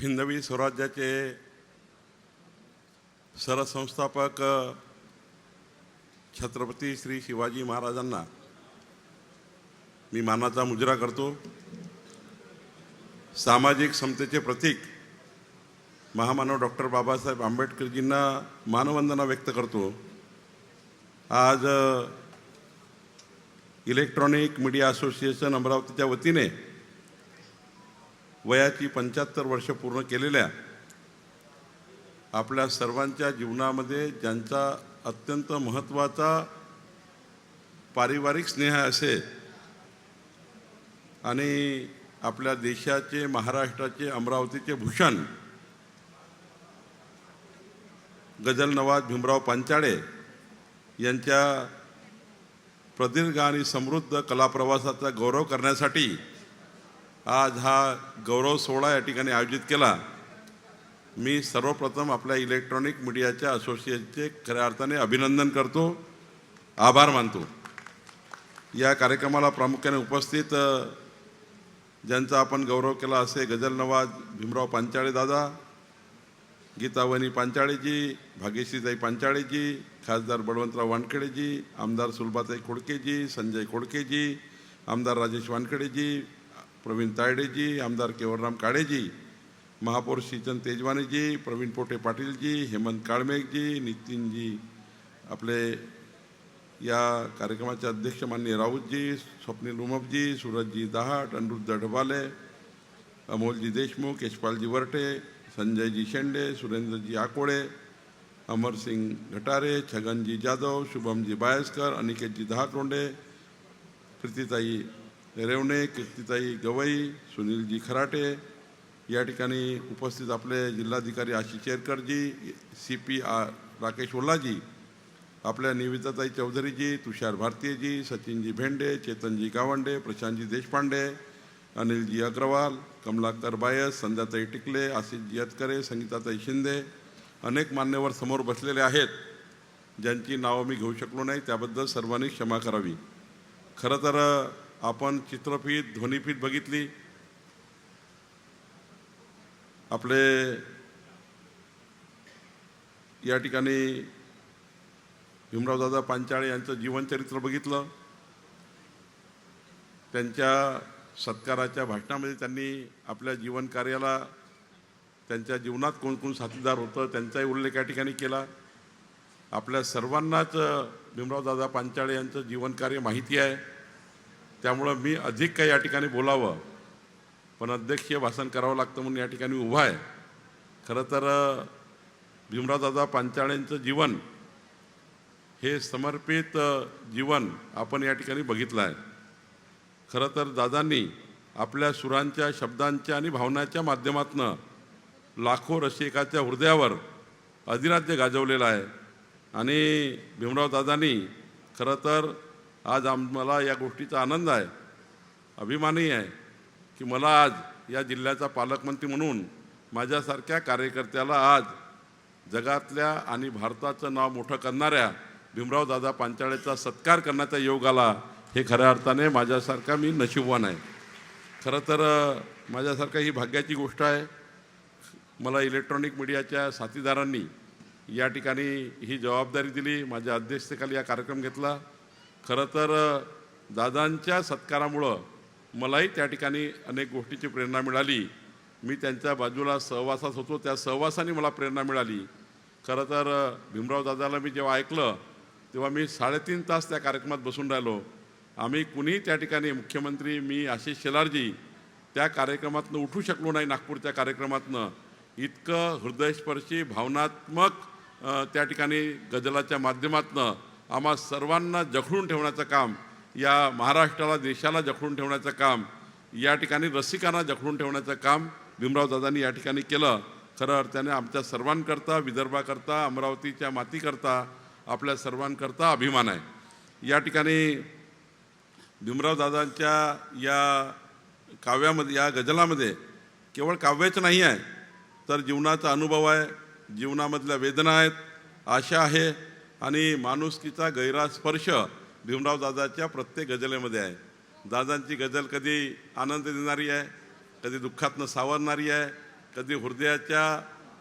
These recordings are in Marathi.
हिंदवी स्वराज्याचे सरसंस्थापक छत्रपती श्री शिवाजी महाराजांना मी मानाचा मुजरा करतो। सामाजिक समतेचे प्रतीक महामानव डॉक्टर बाबासाहेब आंबेडकरजींना मानवंदना व्यक्त करतो। आज इलेक्ट्रॉनिक मीडिया असोसिएशन अमरावतीच्या वतीने वयाची 75 वर्ष पूर्ण केलेल्या आपल्या सर्वांच्या जीवनामध्ये ज्यांचा अत्यंत महत्त्वाचा पारिवारिक स्नेह असेल आणि आपल्या देशाचे महाराष्ट्राचे अमरावतीचे भूषण गजल नवाज भीमराव पांचाळे यांच्या प्रदीर्घ आणि समृद्ध कलाप्रवासाचा गौरव करण्यासाठी आज हा गौरव सोहळा या ठिकाणी आयोजित केला। मी सर्वप्रथम आपल्या इलेक्ट्रॉनिक मीडियाच्या असोसिएशनचे खऱ्या अर्थाने अभिनंदन करतो, आभार मानतो। या कार्यक्रमाला प्रामुख्याने उपस्थित ज्यांचा आपण गौरव केला असे गजल नवाज भीमराव पांचाळे दादा, गीतावनी पांचाळेजी, भाग्यश्रीताई पांचाळेजी, खासदार बळवंतराव वानखेडेजी, आमदार सुलभाताई खोडकेजी, संजय खोडकेजी, आमदार राजेश वानखेडेजी, प्रवीण तायडेजी, आमदार केवलराम काळेजी, महापौर श्रीचंद तेजवानीजी, प्रवीण पोटे पाटीलजी, हेमंत काळमेघजी, नितीनजी, आपले या कार्यक्रमाचे अध्यक्ष माननीय राऊतजी, स्वप्नील उमपजी, सूरजजी दहाट, अनिरुद्ध ढबाले, अमोलजी देशमुख, यशपालजी वरटे, संजयजी शेंडे, सुरेंद्रजी आकोळे, अमरसिंग घटारे, छगनजी जाधव, शुभमजी बायस्कर, अनिकेतजी दहातोंडे, प्रीतीताई रेवणे, कीर्तिताई गवई, सुनीलजी खराटे, या ठिकाणी उपस्थित आपले जिल्हाधिकारी आशिष शेरकरजी, CP राकेश ओल्लाजी, आपल्या निवेदिताताई चौधरीजी, तुषार भारतीयजी, सचिनजी भेंडे, चेतनजी गावंडे, प्रशांतजी देशपांडे, अनिलजी अग्रवाल, कमलाकर बायस, संध्याताई टिकले, आशिषजी अतकरे, संगीताताई शिंदे, अनेक मान्यवर समोर बसलेले आहेत ज्यांची नावं मी घेऊ शकलो नाही, त्याबद्दल सर्वांनी क्षमा करावी। खरं तर आपण चित्रफीत ध्वनिफीत बघितली, आपले या ठिकाणी भीमरावदादा पांचाळे यांचं जीवनचरित्र बघितलं। त्यांच्या सत्काराच्या भाषणामध्ये त्यांनी आपल्या जीवन कार्याला त्यांच्या जीवनात कोण कोण साथीदार होतं त्यांचाही उल्लेख या ठिकाणी केला। आपल्या सर्वांनाच भीमरावदादा पांचाळे यांचं जीवनकार्य माहिती आहे, त्यामुळं मी अधिक काही या ठिकाणी बोलावं पण अध्यक्षीय भाषण करावं लागतं म्हणून या ठिकाणी उभा आहे। खरं तर भीमरावदादा पांचाळेंचं जीवन हे समर्पित जीवन आपण या ठिकाणी बघितलं आहे। खरं तर दादांनी आपल्या सुरांच्या, शब्दांच्या आणि भावनाच्या माध्यमातून लाखो रसिकाच्या हृदयावर अधिराज्य गाजवलेलं आहे आणि भीमरावदादांनी खरं तर आज आम्हाला या गोष्टीचा आनंद आहे, अभिमानही आहे की मला आज या जिल्ह्याचा पालकमंत्री म्हणून माझ्यासारख्या कार्यकर्त्याला आज जगातल्या आणि भारताचं नाव मोठं करणाऱ्या भीमरावदादा पांचाळेचा सत्कार करण्याचा योग आला। हे खऱ्या अर्थाने माझ्यासारखा मी नशीबवान आहे। खरं तर माझ्यासारखा ही भाग्याची गोष्ट आहे। मला इलेक्ट्रॉनिक मीडियाच्या साथीदारांनी या ठिकाणी ही जबाबदारी दिली, माझ्या अध्यक्षतेखाली हा कार्यक्रम घेतला। खरं तर दादांच्या सत्कारामुळं मलाही त्या ठिकाणी अनेक गोष्टीची प्रेरणा मिळाली। मी त्यांच्या बाजूला सहवासात होतो, त्या सहवासाने मला प्रेरणा मिळाली। खरं तर भीमरावदादाला मी जेव्हा ऐकलं तेव्हा मी 3.5 तास त्या कार्यक्रमात बसून राहिलो। आम्ही कुणीही त्या ठिकाणी, मुख्यमंत्री, मी, आशिष शेलारजी त्या कार्यक्रमातून उठू शकलो नाही। नागपूरच्या कार्यक्रमातून इतकं हृदयस्पर्शी भावनात्मक त्या ठिकाणी गजलाच्या माध्यमातून आम्हा सर्वांना जखडून ठेवण्याचं काम, या महाराष्ट्राला, देशाला जखडून ठेवण्याचं काम, या ठिकाणी रसिकांना जखडून ठेवण्याचं काम भीमरावदादांनी या ठिकाणी केलं। खरं अर्थाने आमच्या सर्वांकरता, विदर्भाकरता, अमरावतीच्या मातीकरता, आपल्या सर्वांकरता अभिमान आहे। या ठिकाणी भीमरावदादांच्या या काव्यामध्ये, या गजलामध्ये केवळ काव्याचं नाही आहे तर जीवनाचा अनुभव आहे, जीवनामधल्या वेदना आहेत, आशा आहे आणि माणुसकीचा गहिरा स्पर्श भीमरावदादाच्या प्रत्येक गजलेमध्ये आहे। दादांची गजल कधी आनंद देणारी आहे, कधी दुःखातनं सावरणारी आहे, कधी हृदयाच्या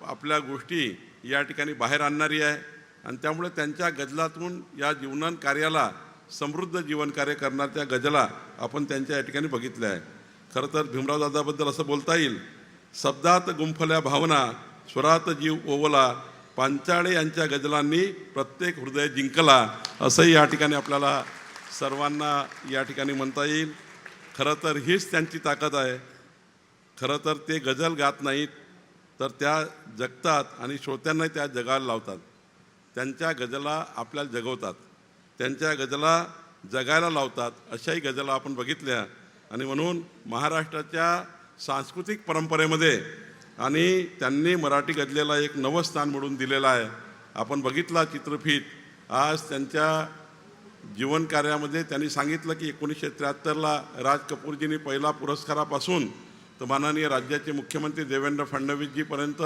आपल्या गोष्टी या ठिकाणी बाहेर आणणारी आहे आणि त्यामुळे त्यांच्या गजलातून या जीवन कार्याला समृद्ध जीवनकार्य करणाऱ्या गजला आपण त्यांच्या या ठिकाणी बघितल्या आहे. खरं तर भीमराव दादाबद्दल असं बोलता येईल, शब्दात गुंफल्या भावना, स्वरात जीव ओवला, पांचाळे यांच्या गजलांनी प्रत्येक हृदय जिंकला, असंही या ठिकाणी आपल्याला सर्वांना या ठिकाणी म्हणता येईल. खरं तर हीच त्यांची ताकद आहे. खरं तर ते गझल गात नाहीत, तर त्या जगतात आणि श्रोत्यांनाही त्या जगायला लावतात. त्यांच्या गझला आपल्याला जगवतात, त्यांच्या गझला जगायला लावतात. अशाही गझला आपण बघितल्या आणि म्हणून महाराष्ट्राच्या सांस्कृतिक परंपरेमध्ये आणि त्यांनी मराठी गझलेला एक नवं स्थान मिळवून दिलेलं आहे. आपण बघितला चित्रफित, आज त्यांच्या जीवनकार्यामध्ये त्यांनी सांगितलं की 1973ला राज कपूरजींनी पहिला पुरस्कारापासून तर माननीय राज्याचे मुख्यमंत्री देवेंद्र फडणवीसजीपर्यंत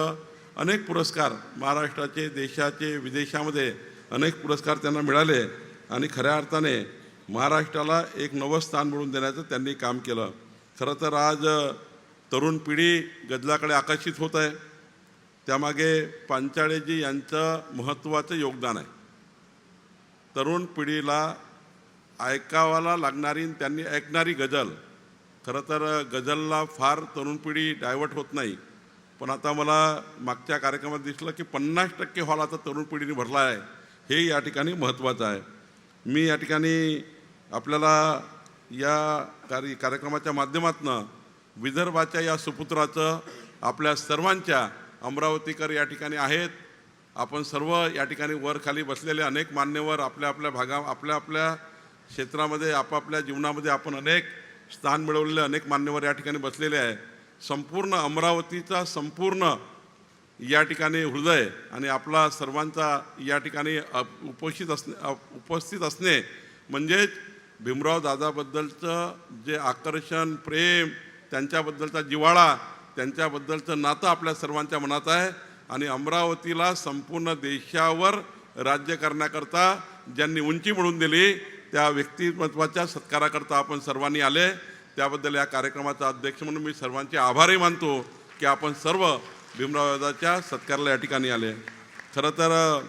अनेक पुरस्कार, महाराष्ट्राचे, देशाचे, विदेशामध्ये अनेक पुरस्कार त्यांना मिळाले आणि खऱ्या अर्थाने महाराष्ट्राला एक नवं स्थान मिळवून देण्याचं त्यांनी काम केलं. खरं तर आज तरुण पिढी गझलाकडे आकर्षित होत आहे. त्यामागे पांचाळेजी यांचं महत्त्वाचं योगदान आहे. तरुण पिढीला ऐकावाला लागणारी, त्यांनी ऐकणारी गझल. खरं तर गझलला फार तरुण पिढी डायव्हर्ट होत नाही, पण आता मला मागच्या कार्यक्रमात दिसलं की 50% हॉल आता तरुण पिढीने भरला आहे. हे या ठिकाणी महत्त्वाचं आहे. मी या ठिकाणी आपल्याला या कार्यक्रमाच्या माध्यमातून विदर्भाच्या या सुपुत्राचं, आपल्या सर्वांच्या, अमरावतीकर या ठिकाणी आहेत, आपण सर्व या ठिकाणी वर खाली बसलेले अनेक मान्यवर आपल्या आपल्या आपल्या क्षेत्रामध्ये, आपापल्या जीवनामध्ये आपण अनेक स्थान मिळवलेले अनेक मान्यवर या ठिकाणी बसलेले आहे. संपूर्ण अमरावतीचा संपूर्ण या ठिकाणी हृदय आणि आपला सर्वांचा या ठिकाणी उपस्थित असणे म्हणजेच भीमराव दादाबद्दलचं जे आकर्षण, प्रेम, त्यांच्याबद्दलचा जिव्हाळा, त्यांच्याबद्दलचं नातं आपल्या सर्वांच्या मनात आहे. आणि अमरावतीला संपूर्ण देशावर राज्य करण्याकरता ज्यांनी उंची मिळवून दिली त्या व्यक्तिमत्वाच्या सत्काराकरता आपण सर्वांनी आले. त्याबद्दल या कार्यक्रमाचा अध्यक्ष म्हणून मी सर्वांचे आभारही मानतो की आपण सर्व भीमराव दादाच्या सत्काराला या ठिकाणी आले. खरं तर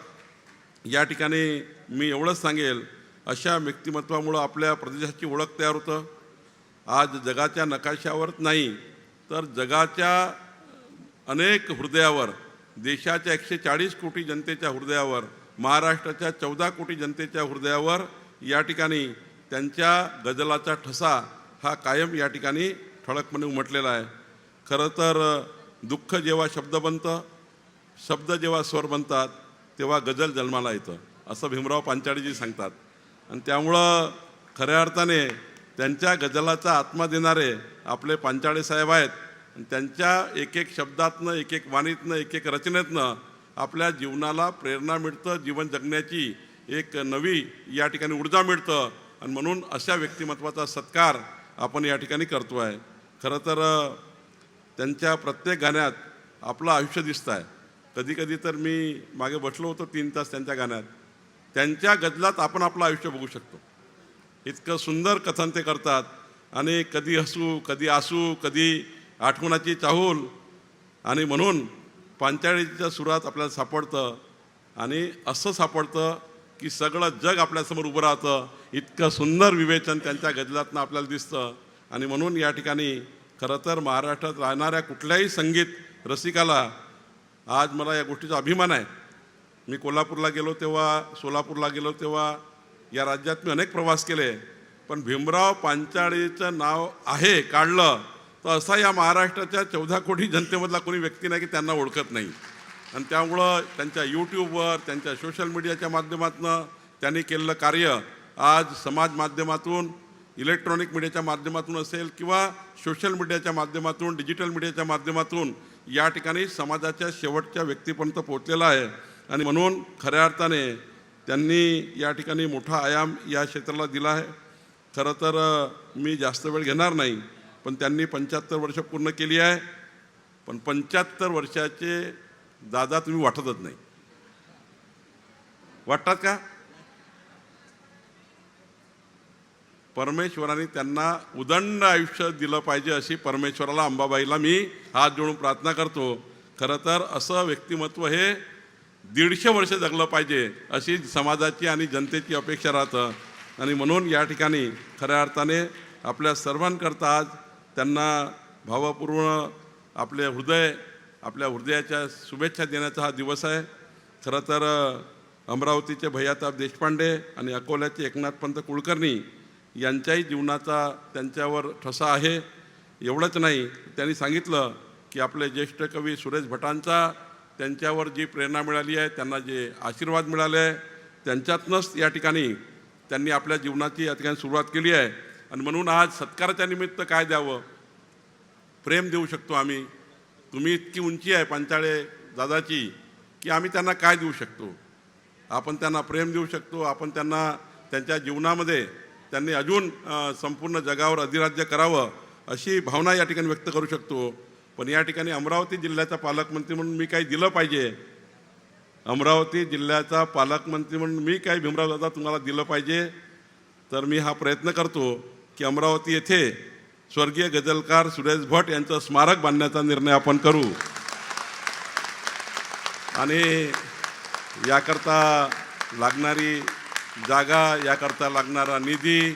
या ठिकाणी मी एवढंच सांगेल, अशा व्यक्तिमत्वामुळं आपल्या प्रदेशाची ओळख तयार होतं. आज जगाच्या नकाशावरच नाही तर जगाच्या अनेक हृदयावर, देशाच्या 140 कोटी जनतेच्या हृदयावर, महाराष्ट्राच्या 14 कोटी जनतेच्या हृदयावर या ठिकाणी त्यांच्या गझलाचा ठसा हा कायम या ठिकाणी ठळकपणे उमटलेला आहे. खरं तर दुःख जेव्हा शब्द बनतं, शब्द जेव्हा स्वर बनतात तेव्हा गझल जन्माला येतं, असं भीमराव पांचाळेजी सांगतात. आणि त्यामुळं खऱ्या अर्थाने त्यांच्या गझलाचा आत्मा देणारे आपले पांचाळे साहेब आहेत. आणि त्यांच्या एक एक शब्दातनं, एक एक वाणीतनं, एक एक रचनेतनं आपल्या जीवनाला प्रेरणा मिळतं, जीवन जगण्याची एक नवी या ठिकाणी ऊर्जा मिळतं. आणि म्हणून अशा व्यक्तिमत्वाचा सत्कार आपण या ठिकाणी करतो आहे. खरं तर त्यांच्या प्रत्येक गाण्यात आपलं आयुष्य दिसतं आहे. कधी कधी तर मी मागे बसलो होतो 3 तास त्यांच्या गाण्यात. त्यांच्या गझलात आपण आपलं आयुष्य बघू शकतो. इतकं सुंदर कथन ते करतात. आणि कधी हसू, कधी आसू, कधी आठवणाची चाहूल. आणि म्हणून पांचाळीच्या सुरात आपल्याला सापडतं आणि असं सापडतं की सगळं जग आपल्यासमोर उभं राहतं. इतकं सुंदर विवेचन त्यांच्या गझलातनं आपल्याला दिसतं. आणि म्हणून या ठिकाणी खरं तर महाराष्ट्रात राहणाऱ्या कुठल्याही संगीत रसिकाला आज मला या गोष्टीचा अभिमान आहे. मी कोल्हापूरला गेलो तेव्हा, सोलापूरला गेलो तेव्हा, या राज्यात मी अनेक प्रवास केले, पण भीमराव पांचाळेचं नाव आहे काढलं तर असा या महाराष्ट्राच्या 14 कोटी जनतेमधला कोणी व्यक्ती नाही की त्यांना ओळखत नाही. आणि त्यामुळं त्यांच्या यूट्यूबवर, त्यांच्या सोशल मीडियाच्या माध्यमातून त्यांनी केलेलं कार्य आज समाज माध्यमातून, इलेक्ट्रॉनिक मीडियाच्या माध्यमातून असेल किंवा सोशल मीडियाच्या माध्यमातून, डिजिटल मीडियाच्या माध्यमातून या ठिकाणी समाजाच्या शेवटच्या व्यक्तीपर्यंत पोहोचलेला आहे. आणि म्हणून खऱ्या अर्थाने त्यांनी या ठिकाणी मोठा आयाम या क्षेत्राला दिला आहे. खरं तर मी जास्त वेळ घेणार नाही, पण त्यांनी 75 वर्ष पूर्ण केली आहे. पण 75 वर्षाचे दादा तुम्ही वाटतच नाही. वाटतात का? परमेश्वराने त्यांना उदंड आयुष्य दिलं पाहिजे अशी परमेश्वराला अंबाबाईला मी हात जोडून प्रार्थना करतो. खरं तर असं व्यक्तिमत्व हे 150 वर्ष जगलं पाहिजे अशी समाजाची आणि जनतेची अपेक्षा राहतं. आणि म्हणून या ठिकाणी खऱ्या अर्थाने आपल्या सर्वांकरता आज त्यांना भावपूर्ण आपल्या हृदयाच्या शुभेच्छा देण्याचा हा दिवस आहे. खरं तर अमरावतीचे भैयाताप देशपांडे आणि अकोल्याचे एकनाथपंत कुलकर्णी यांच्याही जीवनाचा त्यांच्यावर ठसा आहे. एवढंच नाही, त्यांनी सांगितलं की आपले ज्येष्ठ कवी सुरेश भटांचा त्यांच्यावर जी प्रेरणा मिळाली आहे, त्यांना जे आशीर्वाद मिळाले आहे, त्यांच्यातनंच या ठिकाणी त्यांनी आपल्या जीवनाची या ठिकाणी सुरुवात केली आहे. आणि म्हणून आज सत्काराच्या निमित्त काय द्यावं? प्रेम देऊ शकतो आम्ही. तुम्ही इतकी उंची आहे पांचाळे दादाची की आम्ही त्यांना काय देऊ शकतो? आपण त्यांना प्रेम देऊ शकतो. आपण त्यांना त्यांच्या जीवनामध्ये त्यांनी अजून संपूर्ण जगावर अधिराज्य करावं अशी भावना या ठिकाणी व्यक्त करू शकतो. पण या ठिकाणी अमरावती जिल्ह्याचा पालकमंत्री म्हणून मी काही दिलं पाहिजे, अमरावती जिल्ह्याचा पालकमंत्री म्हणून मी काही भीमराव दादा तुम्हाला दिलं पाहिजे, तर मी हा प्रयत्न करतो की अमरावती येथे स्वर्गीय गझलकार सुरेश भट यांचं स्मारक बांधण्याचा निर्णय आपण करू. आणि याकरता लागणारी जागा, याकरता लागणारा निधी,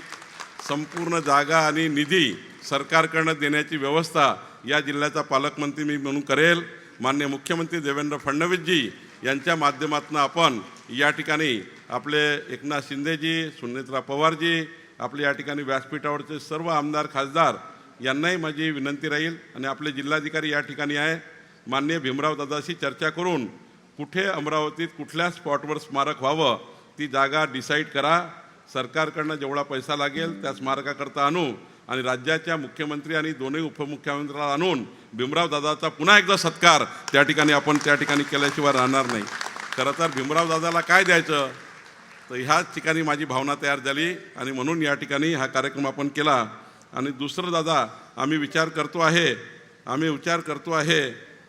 संपूर्ण जागा आणि निधी सरकारकडनं देण्याची व्यवस्था या जिल्ह्याचा पालकमंत्री मी म्हणून करेल. माननीय मुख्यमंत्री देवेंद्र फडणवीसजी यांच्या माध्यमातून आपण या ठिकाणी आपले एकनाथ शिंदेजी, सुनेत्रा पवारजी, आपले या ठिकाणी व्यासपीठावरचे सर्व आमदार खासदार यांनाही माझी विनंती राहील आणि आपले जिल्हाधिकारी या ठिकाणी आहे, माननीय भीमराव दादाशी चर्चा करून कुठे अमरावतीत कुठल्या स्पॉटवर स्मारक व्हावं ती जागा डिसाईड करा. सरकारकडनं जेवढा पैसा लागेल त्या स्मारकाकरता आणू आणि राज्याच्या मुख्यमंत्री आणि दोन्ही उपमुख्यमंत्र्याला आणून भीमराव दादाचा पुन्हा एकदा सत्कार त्या ठिकाणी केल्याशिवाय राहणार नाही. खरं तर भीमराव दादाला काय द्यायचं, तर ह्याच ठिकाणी माझी भावना तयार झाली आणि म्हणून या ठिकाणी हा कार्यक्रम आपण केला. आणि दुसरं दादा, आम्ही विचार करतो आहे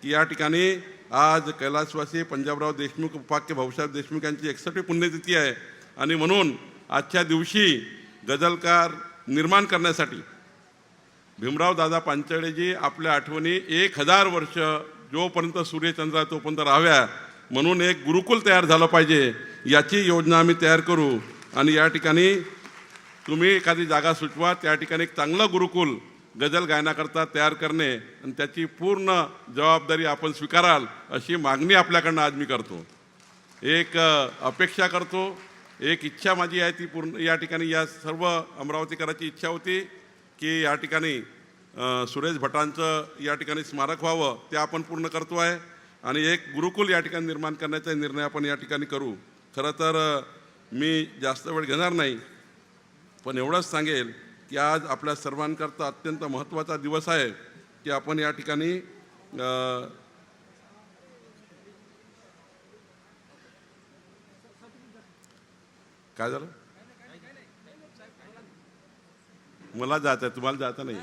की या ठिकाणी आज कैलासवासी पंजाबराव देशमुख उपाख्य भाऊसाहेब देशमुख यांची 61वी पुण्यतिथी आहे. आणि म्हणून आजच्या दिवशी गझलकार निर्माण करण्यासाठी भीमराव दादा पांचाळेजी आपल्या आठवणी 1000 वर्ष जोपर्यंत सूर्यचंद्र तोपर्यंत राहाव्या म्हणून एक गुरुकुल तयार झालं पाहिजे, याची योजना आम्ही तयार करू. आणि या ठिकाणी तुम्ही एखादी जागा सुचवा, त्या ठिकाणी एक चांगलं गुरुकुल गझल गायनाकरता तयार करणे आणि त्याची पूर्ण जबाबदारी आपण स्वीकाराल अशी मागणी आपल्याकडनं आज मी करतो. एक अपेक्षा करतो, एक इच्छा माझी आहे ती पूर्ण या ठिकाणी या सर्व अमरावतीकरांची इच्छा होती की या ठिकाणी सुरेश भटांचं या ठिकाणी स्मारक व्हावं, ते आपण पूर्ण करतो आहे. आणि एक गुरुकुल या ठिकाणी निर्माण करण्याचा निर्णय आपण या ठिकाणी करू. खरं तर मी जास्त वेळ घेणार नाही, पण एवढंच सांगेल की आज आपल्या सर्वांकरता अत्यंत महत्त्वाचा दिवस आहे की आपण या ठिकाणी काय झालं, मला जायचं आहे, तुम्हाला जायचं नाही.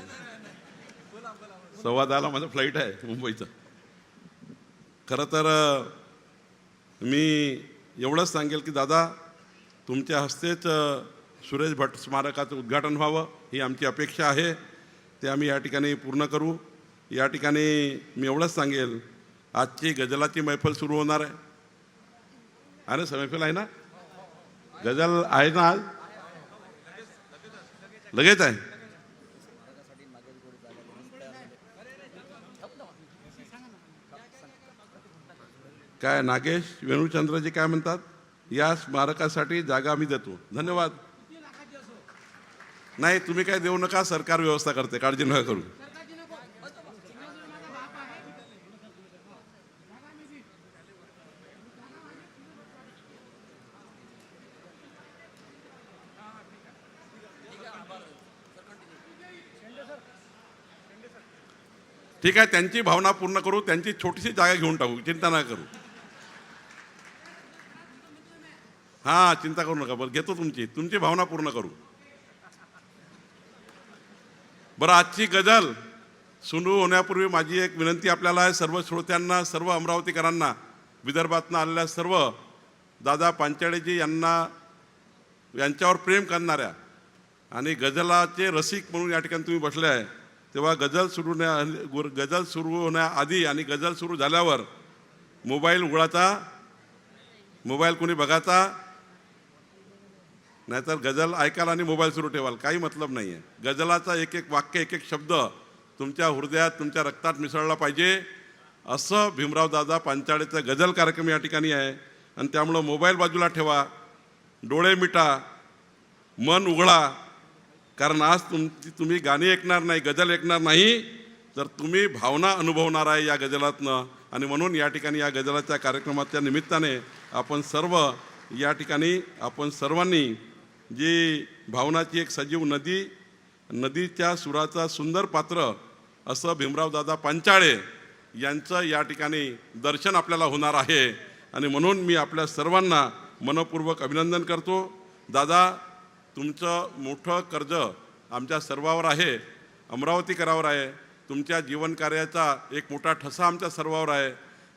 10:15 माझं फ्लाईट आहे मुंबईचं. खरं तर मी एवढंच सांगेल की दादा, तुमच्या हस्तेच सुरेश भट स्मारकाचं उद्घाटन व्हावं ही आमची अपेक्षा आहे, ते आम्ही या ठिकाणी पूर्ण करू. या ठिकाणी मी एवढंच सांगेल, आजची गझलाची मैफल सुरू होणार आहे. आहे ना, मैफल आहे ना, गझल आहे ना, आज लगेच आहे. काय नागेश वेणुचंद्रजी काय म्हणतात, या स्मारकासाठी जागा आम्ही देतो. धन्यवाद. नाही, तुम्ही काय देऊ नका, सरकार व्यवस्था करते, काळजी नका करू. ठीक आहे, त्यांची भावना पूर्ण करू, त्यांची छोटीशी जागा घेऊन टाकू, चिंता नका करू. हां, चिंता करू नका, बरं घेतो, तुमची भावना पूर्ण करू. बरं, आजची गझल सुरू होण्यापूर्वी माझी एक विनंती आपल्याला आहे, सर्व श्रोत्यांना, सर्व अमरावतीकरांना, विदर्भातनं आलेल्या सर्व दादा पांचाळेजी यांच्यावर प्रेम करणाऱ्या आणि गझलाचे रसिक म्हणून या ठिकाणी तुम्ही बसले आहे, तेव्हा गझल सुरू होण्याआधी आणि गझल सुरू झाल्यावर मोबाईल उघडायचा, मोबाईल कोणी बघायचा, नाहीतर गझल ऐकाल आणि मोबाईल सुरू ठेवाल, काही मतलब नाही आहे. गझलाचा एक एक वाक्य, एक एक शब्द तुमच्या हृदयात, तुमच्या रक्तात मिसळला पाहिजे, असं भीमराव दादा पांचाळेचा गझल कार्यक्रम या ठिकाणी आहे. आणि त्यामुळं मोबाईल बाजूला ठेवा, डोळे मिटा, मन उघडा, कारण आज तुम्ही गाणी ऐकणार नाही, गझल ऐकणार नाही, तर तुम्ही भावना अनुभवणार आहे या गझलातनं. आणि म्हणून या ठिकाणी या गझलाच्या कार्यक्रमाच्या निमित्ताने आपण सर्व या ठिकाणी आपण सर्वांनी जी भावनाची एक सजीव नदीच्या सुराचा सुंदर पात्र असं भीमराव दादा पांचाळे यांचं या ठिकाणी दर्शन आपल्याला होणार आहे. आणि म्हणून मी आपल्या सर्वांना मनपूर्वक अभिनंदन करतो. दादा, तुमचं मोठं कर्ज आमच्या सर्वावर आहे, अमरावतीकरावर आहे. तुमच्या जीवनकार्याचा एक मोठा ठसा आमच्या सर्वावर आहे.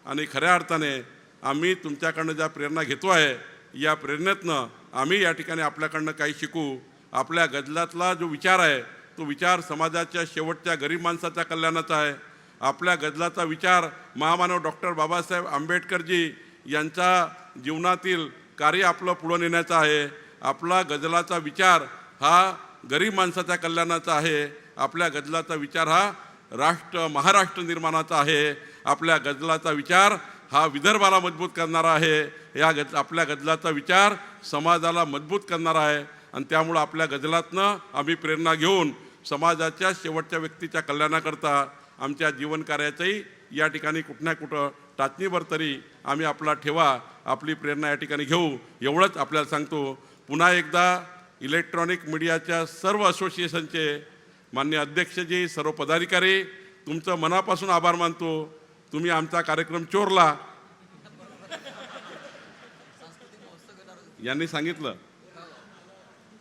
आणि खऱ्या अर्थाने आम्ही तुमच्याकडनं ज्या प्रेरणा घेतो आहे, या प्रेरणेतनं आम्ही या ठिकाणी आपल्याकडनं काही शिकू. आपल्या गझलातला जो विचार आहे, तो विचार समाजाच्या शेवटच्या गरीब माणसाच्या कल्याणाचा आहे. आपल्या गझलाचा विचार महामानव डॉक्टर बाबासाहेब आंबेडकरजी यांच्या जीवनातील कार्य आपलं पुढं नेण्याचा आहे. आपला गझलाचा विचार हा गरीब माणसाच्या कल्याणाचा आहे. आपल्या गझलाचा विचार हा महाराष्ट्र निर्माणाचा आहे. आपल्या गझलाचा विचार हा विदर्भाला मजबूत करणारा आहे. आपल्या गझलाचा विचार समाजाला मजबूत करणारा आहे. आणि त्यामुळं आपल्या गझलातनं आम्ही प्रेरणा घेऊन समाजाच्या शेवटच्या व्यक्तीच्या कल्याणाकरता आमच्या जीवनकार्याचंही या ठिकाणी कुठं ना कुठं टाचणीभर तरी आम्ही आपला ठेवा, आपली प्रेरणा या ठिकाणी घेऊ, एवढंच आपल्याला सांगतो. पुन्हा एकदा इलेक्ट्रॉनिक मीडियाच्या सर्व असोसिएशनचे माननीय अध्यक्षजी, सर्व पदाधिकारी, तुमचं मनापासून आभार मानतो. तुम्ही आमचा कार्यक्रम चोरला यांनी सांगितलं,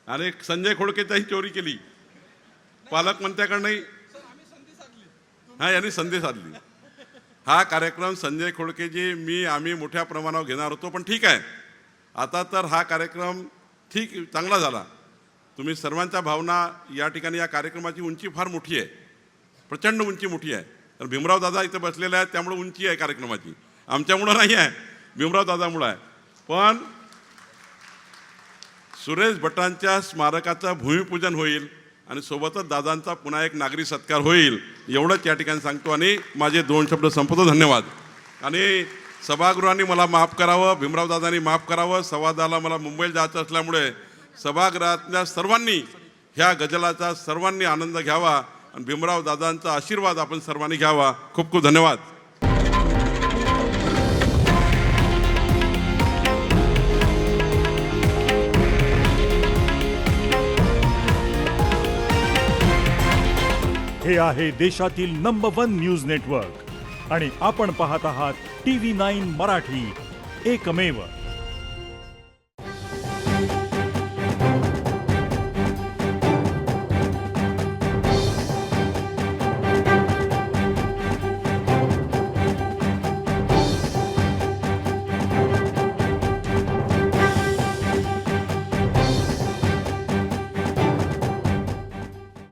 आणि संजय खोडकेचाही चोरी केली पालकमंत्र्याकडनंही. यांनी संधी साधली. हा कार्यक्रम संजय खोडकेजी, आम्ही मोठ्या प्रमाणावर घेणार होतो, पण ठीक आहे, आता तर हा कार्यक्रम चांगला झाला. तुम्ही सर्वांच्या भावना या ठिकाणी, या कार्यक्रमाची उंची फार मोठी आहे, प्रचंड उंची मोठी आहे. तर भीमराव दादा इथं बसलेले आहेत, त्यामुळे उंची आहे कार्यक्रमाची, आमच्यामुळं नाही आहे, भीमराव दादामुळं आहे. पण सुरेश भटांच्या स्मारकाचं भूमिपूजन होईल आणि सोबतच दादांचा पुन्हा एक नागरी सत्कार होईल, एवढंच या ठिकाणी सांगतो आणि माझे 2 शब्द संपवतो. धन्यवाद. आणि सभागृहांनी मला माफ करावं, भीमराव दादांनी माफ करावं. 10:15 मला मुंबईला जायचं असल्यामुळे सभागृहातल्या सर्वांनी ह्या गझलाचा सर्वांनी आनंद घ्यावा आणि भीमराव दादांचा आशीर्वाद आपण सर्वांनी घ्यावा. खूप खूप धन्यवाद. हे आहे देशातील नंबर 1 न्यूज नेटवर्क आणि आपण पाहत आहात TV9 मराठी, एकमेव.